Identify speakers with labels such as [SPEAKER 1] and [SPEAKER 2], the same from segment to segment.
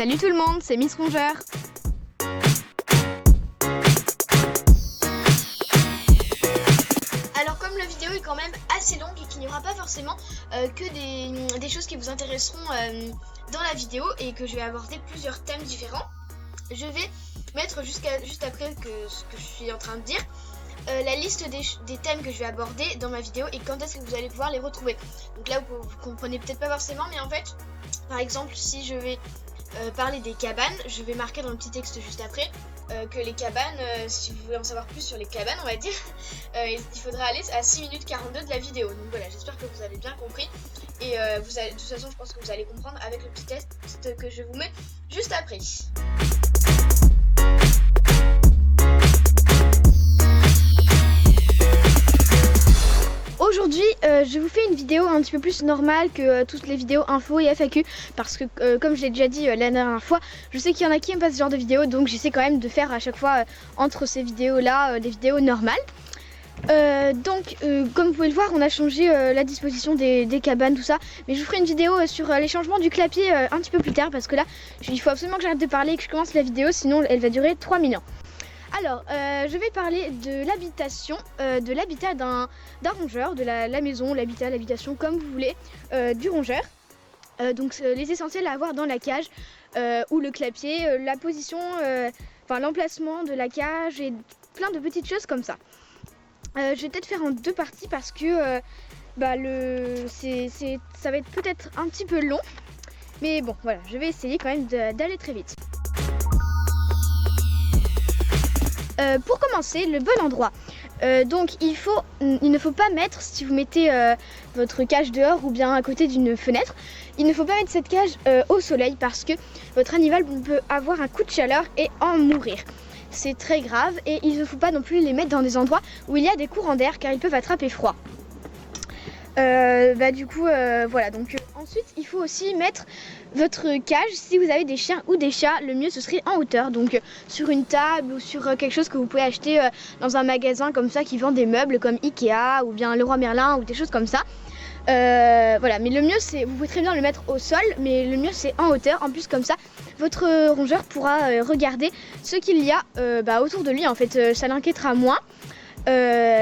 [SPEAKER 1] Salut tout le monde, c'est Miss Rongeur. Alors comme la vidéo est quand même assez longue et qu'il n'y aura pas forcément que des choses qui vous intéresseront dans la vidéo et que je vais aborder plusieurs thèmes différents, je vais mettre juste après ce que je suis en train de dire la liste des thèmes que je vais aborder dans ma vidéo et quand est-ce que vous allez pouvoir les retrouver. Donc là vous comprenez peut-être pas forcément, mais en fait par exemple si je vais parler des cabanes, je vais marquer dans le petit texte juste après que les cabanes, si vous voulez en savoir plus sur les cabanes on va dire, il faudra aller à 6 minutes 42 de la vidéo. Donc voilà, j'espère que vous avez bien compris et de toute façon je pense que vous allez comprendre avec le petit test que je vous mets juste après. Aujourd'hui, je vous fais une vidéo un petit peu plus normale que toutes les vidéos info et FAQ parce que comme je l'ai déjà dit la dernière fois, je sais qu'il y en a qui aiment pas ce genre de vidéos, donc j'essaie quand même de faire à chaque fois entre ces vidéos là des vidéos normales. Comme vous pouvez le voir, on a changé la disposition des cabanes, tout ça, mais je vous ferai une vidéo sur les changements du clapier un petit peu plus tard parce que là, il faut absolument que j'arrête de parler et que je commence la vidéo, sinon elle va durer 3000 ans. Alors, je vais parler de l'habitation, de l'habitat d'un rongeur, de la maison, l'habitation, comme vous voulez, du rongeur. Donc, les essentiels à avoir dans la cage ou le clapier, la position, l'emplacement de la cage et plein de petites choses comme ça. Je vais peut-être faire en deux parties parce que ça va être peut-être un petit peu long. Mais bon, voilà, je vais essayer quand même d'aller très vite. Pour commencer, le bon endroit. Donc il ne faut pas mettre, si vous mettez votre cage dehors ou bien à côté d'une fenêtre, il ne faut pas mettre cette cage au soleil parce que votre animal peut avoir un coup de chaleur et en mourir. C'est très grave et il ne faut pas non plus les mettre dans des endroits où il y a des courants d'air car ils peuvent attraper froid. Voilà, donc ensuite il faut aussi mettre votre cage, si vous avez des chiens ou des chats, le mieux ce serait en hauteur, donc sur une table ou sur quelque chose que vous pouvez acheter dans un magasin comme ça qui vend des meubles comme Ikea ou bien Leroy Merlin ou des choses comme ça. Voilà, mais le mieux c'est, vous pouvez très bien le mettre au sol, mais le mieux c'est en hauteur. En plus comme ça, votre rongeur pourra regarder ce qu'il y a autour de lui. En fait, ça l'inquiétera moins.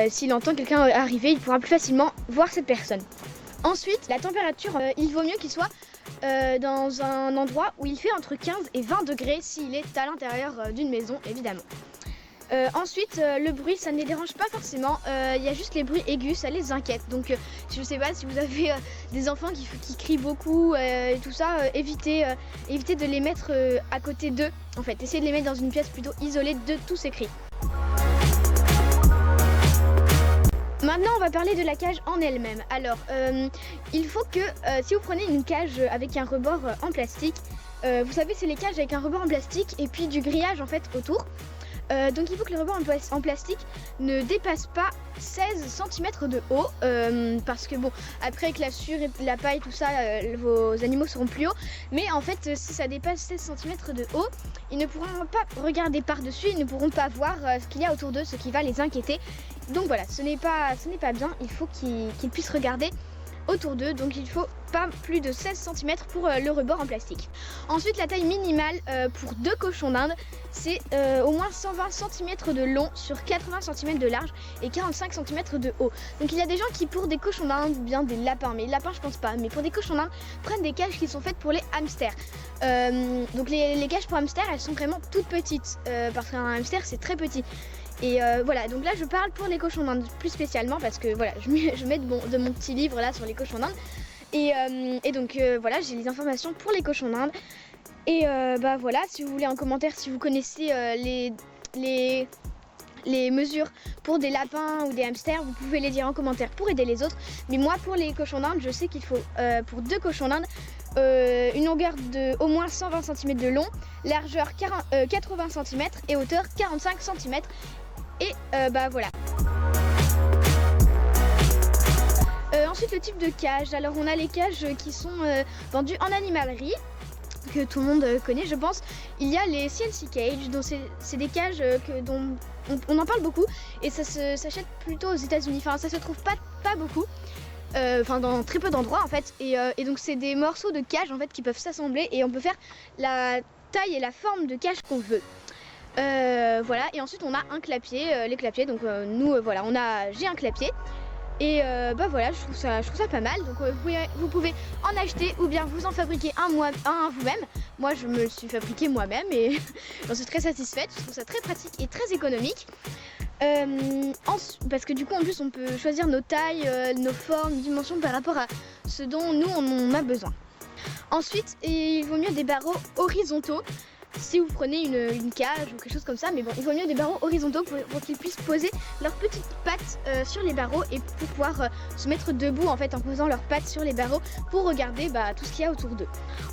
[SPEAKER 1] S'il entend quelqu'un arriver, il pourra plus facilement voir cette personne. Ensuite, la température, il vaut mieux qu'il soit dans un endroit où il fait entre 15 et 20 degrés s'il est à l'intérieur d'une maison, évidemment. Ensuite, le bruit, ça ne les dérange pas forcément. Il y a juste les bruits aigus, ça les inquiète. Donc, je ne sais pas si vous avez des enfants qui crient beaucoup et tout ça, évitez de les mettre à côté d'eux. En fait, essayez de les mettre dans une pièce plutôt isolée de tous ces cris. Maintenant, on va parler de la cage en elle-même. Alors, il faut que si vous prenez une cage avec un rebord en plastique, vous savez, c'est les cages avec un rebord en plastique et puis du grillage en fait autour. Donc il faut que le rebord en plastique ne dépasse pas 16 cm de haut parce que bon, après avec la sueur et la paille tout ça, vos animaux seront plus hauts, mais en fait si ça dépasse 16 cm de haut, ils ne pourront pas regarder par-dessus, ils ne pourront pas voir ce qu'il y a autour d'eux, ce qui va les inquiéter. Donc voilà, ce n'est pas bien, il faut qu'ils puissent regarder autour d'eux, donc il faut pas plus de 16 cm pour le rebord en plastique. Ensuite, la taille minimale pour 2 cochons d'Inde, c'est au moins 120 cm de long sur 80 cm de large et 45 cm de haut. Donc il y a des gens qui pour des cochons d'Inde ou bien des lapins, mais les lapins je pense pas, mais pour des cochons d'Inde prennent des cages qui sont faites pour les hamsters. Donc les cages pour hamsters, elles sont vraiment toutes petites parce qu'un hamster c'est très petit. Et voilà, donc là je parle pour les cochons d'Inde plus spécialement parce que voilà, je mets de mon petit livre là sur les cochons d'Inde. Et donc voilà, j'ai les informations pour les cochons d'Inde. Et voilà, si vous voulez en commentaire, si vous connaissez les mesures pour des lapins ou des hamsters, vous pouvez les dire en commentaire pour aider les autres. Mais moi pour les cochons d'Inde, je sais qu'il faut pour 2 cochons d'Inde une longueur de au moins 120 cm de long, largeur 80 cm et hauteur 45 cm. Et voilà. Ensuite le type de cage, alors on a les cages qui sont vendues en animalerie, que tout le monde connaît je pense. Il y a les CNC Cage, donc c'est des cages dont on en parle beaucoup et ça s'achète plutôt aux États-Unis, enfin ça se trouve pas beaucoup. enfin dans très peu d'endroits en fait. Et donc c'est des morceaux de cage en fait qui peuvent s'assembler et on peut faire la taille et la forme de cage qu'on veut. Voilà, et ensuite on a un clapier, les clapiers, donc voilà, j'ai un clapier. Et bah voilà, je trouve ça pas mal. Donc vous pouvez en acheter ou bien vous en fabriquer un vous-même. Moi je me le suis fabriqué moi-même et j'en suis très satisfaite. Je trouve ça très pratique et très économique. Parce que du coup en plus on peut choisir nos tailles, nos formes, dimensions par rapport à ce dont nous on a besoin. Ensuite il vaut mieux des barreaux horizontaux. Si vous prenez une cage ou quelque chose comme ça, mais bon, il vaut mieux des barreaux horizontaux pour qu'ils puissent poser leurs petites pattes sur les barreaux et pour pouvoir se mettre debout en fait en posant leurs pattes sur les barreaux pour regarder tout ce qu'il y a autour d'eux.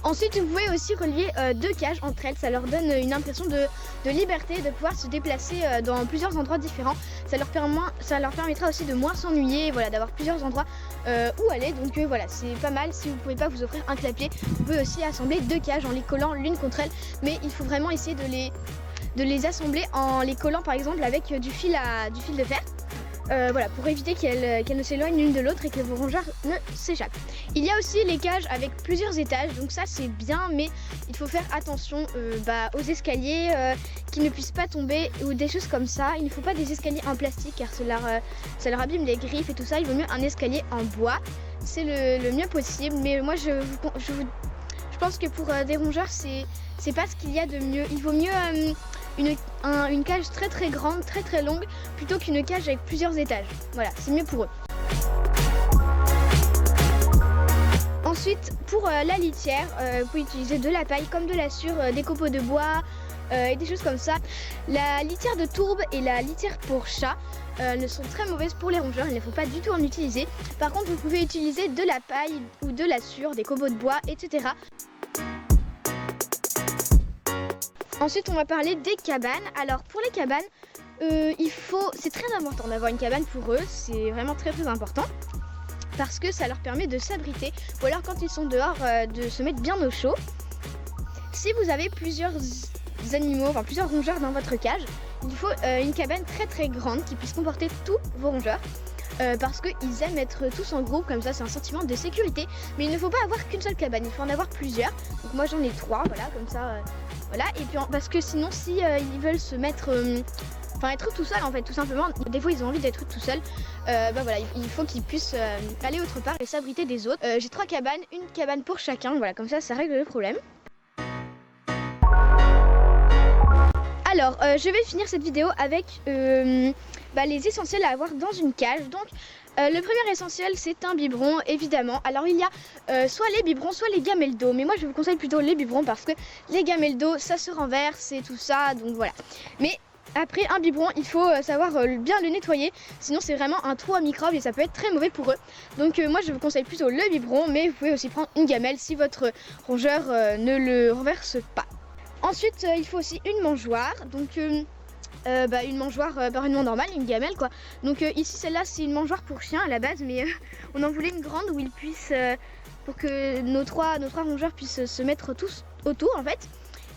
[SPEAKER 1] Ensuite, vous pouvez aussi relier deux cages entre elles, ça leur donne une impression de liberté, de pouvoir se déplacer dans plusieurs endroits différents. Ça leur permettra aussi de moins s'ennuyer, voilà, d'avoir plusieurs endroits où aller. Donc voilà, c'est pas mal. Si vous ne pouvez pas vous offrir un clapier, vous pouvez aussi assembler deux cages en les collant l'une contre elle, mais il faut vraiment essayer de les assembler en les collant par exemple avec du fil de fer. Voilà, pour éviter qu'elles ne s'éloignent l'une de l'autre et que vos rongeurs ne s'échappent. Il y a aussi les cages avec plusieurs étages, donc ça c'est bien, mais il faut faire attention aux escaliers qui ne puissent pas tomber ou des choses comme ça. Il ne faut pas des escaliers en plastique car ça leur abîme les griffes et tout ça. Il vaut mieux un escalier en bois, c'est le mieux possible. Mais moi je pense que pour des rongeurs c'est pas ce qu'il y a de mieux. Il vaut mieux une cage très très grande, très très longue, plutôt qu'une cage avec plusieurs étages. Voilà, c'est mieux pour eux. Ensuite, pour la litière, vous pouvez utiliser de la paille comme de la sciure, des copeaux de bois et des choses comme ça. La litière de tourbe et la litière pour chat ne sont très mauvaises pour les rongeurs, il ne faut pas du tout en utiliser. Par contre, vous pouvez utiliser de la paille ou de la sciure, des copeaux de bois, etc. Ensuite, on va parler des cabanes. Alors, pour les cabanes, c'est très important d'avoir une cabane pour eux. C'est vraiment très très important parce que ça leur permet de s'abriter ou alors quand ils sont dehors, de se mettre bien au chaud. Si vous avez plusieurs animaux, enfin plusieurs rongeurs dans votre cage, il faut une cabane très très grande qui puisse comporter tous vos rongeurs. Parce qu'ils aiment être tous en groupe, comme ça c'est un sentiment de sécurité. Mais il ne faut pas avoir qu'une seule cabane, il faut en avoir plusieurs. Donc moi j'en ai 3, voilà, comme ça, voilà. Et puis parce que sinon si ils veulent se mettre, être tout seuls en fait, tout simplement. Des fois ils ont envie d'être tout seuls. Voilà, il faut qu'ils puissent aller autre part et s'abriter des autres. J'ai 3 cabanes, une cabane pour chacun, voilà, comme ça règle le problème. Alors, je vais finir cette vidéo avec les essentiels à avoir dans une cage. Donc, le premier essentiel, c'est un biberon, évidemment. Alors, il y a soit les biberons, soit les gamelles d'eau. Mais moi, je vous conseille plutôt les biberons parce que les gamelles d'eau, ça se renverse et tout ça. Donc, voilà. Mais après, un biberon, il faut savoir bien le nettoyer. Sinon, c'est vraiment un trou à microbes et ça peut être très mauvais pour eux. Donc, moi, je vous conseille plutôt le biberon. Mais vous pouvez aussi prendre une gamelle si votre rongeur ne le renverse pas. Ensuite, il faut aussi une mangeoire, donc une mangeoire apparemment normale, une gamelle quoi. Donc ici celle-là c'est une mangeoire pour chien à la base, mais on en voulait une grande où ils puissent, pour que nos trois rongeurs puissent se mettre tous autour en fait.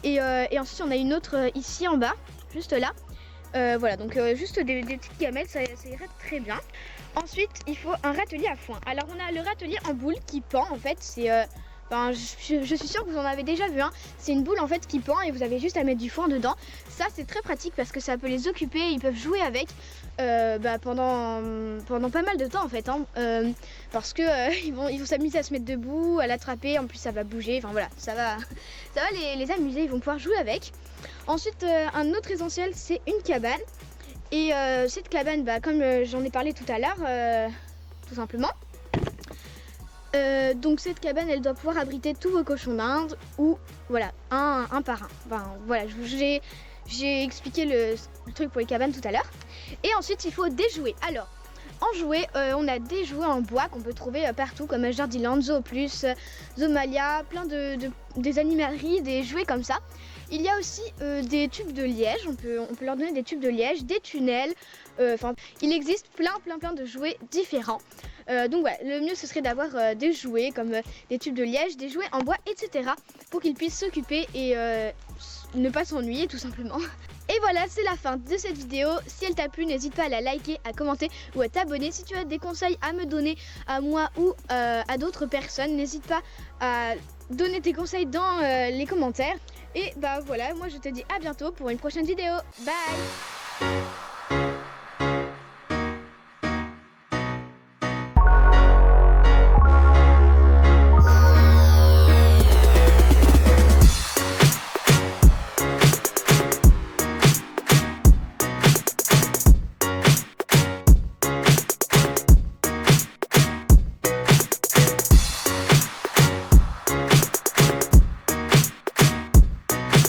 [SPEAKER 1] Et ensuite on a une autre ici en bas, juste là. Voilà, donc juste des petites gamelles, ça irait très bien. Ensuite il faut un râtelier à foin. Alors on a le râtelier en boule qui pend en fait, c'est... je suis sûre que vous en avez déjà vu un. C'est une boule en fait qui pend et vous avez juste à mettre du foin dedans. Ça c'est très pratique parce que ça peut les occuper, ils peuvent jouer avec pendant pas mal de temps en fait parce que ils vont s'amuser à se mettre debout, à l'attraper, en plus ça va bouger, enfin voilà, ça va les amuser, ils vont pouvoir jouer avec. Ensuite un autre essentiel c'est une cabane et cette cabane comme j'en ai parlé tout à l'heure tout simplement. Donc cette cabane elle doit pouvoir abriter tous vos cochons d'Inde ou voilà un par un. Voilà, j'ai expliqué le truc pour les cabanes tout à l'heure. Et ensuite il faut des jouets. Alors en jouets on a des jouets en bois qu'on peut trouver partout comme Jardiland, Zooplus, Zoomalia, plein des animaleries, des jouets comme ça. Il y a aussi des tubes de liège, on peut leur donner des tubes de liège, des tunnels, il existe plein de jouets différents. Donc voilà, le mieux ce serait d'avoir des jouets comme des tubes de liège, des jouets en bois, etc. pour qu'ils puissent s'occuper et ne pas s'ennuyer tout simplement. Et voilà, c'est la fin de cette vidéo. Si elle t'a plu, n'hésite pas à la liker, à commenter ou à t'abonner. Si tu as des conseils à me donner à moi ou à d'autres personnes, n'hésite pas à donner tes conseils dans les commentaires. Et bah voilà, moi je te dis à bientôt pour une prochaine vidéo. Bye!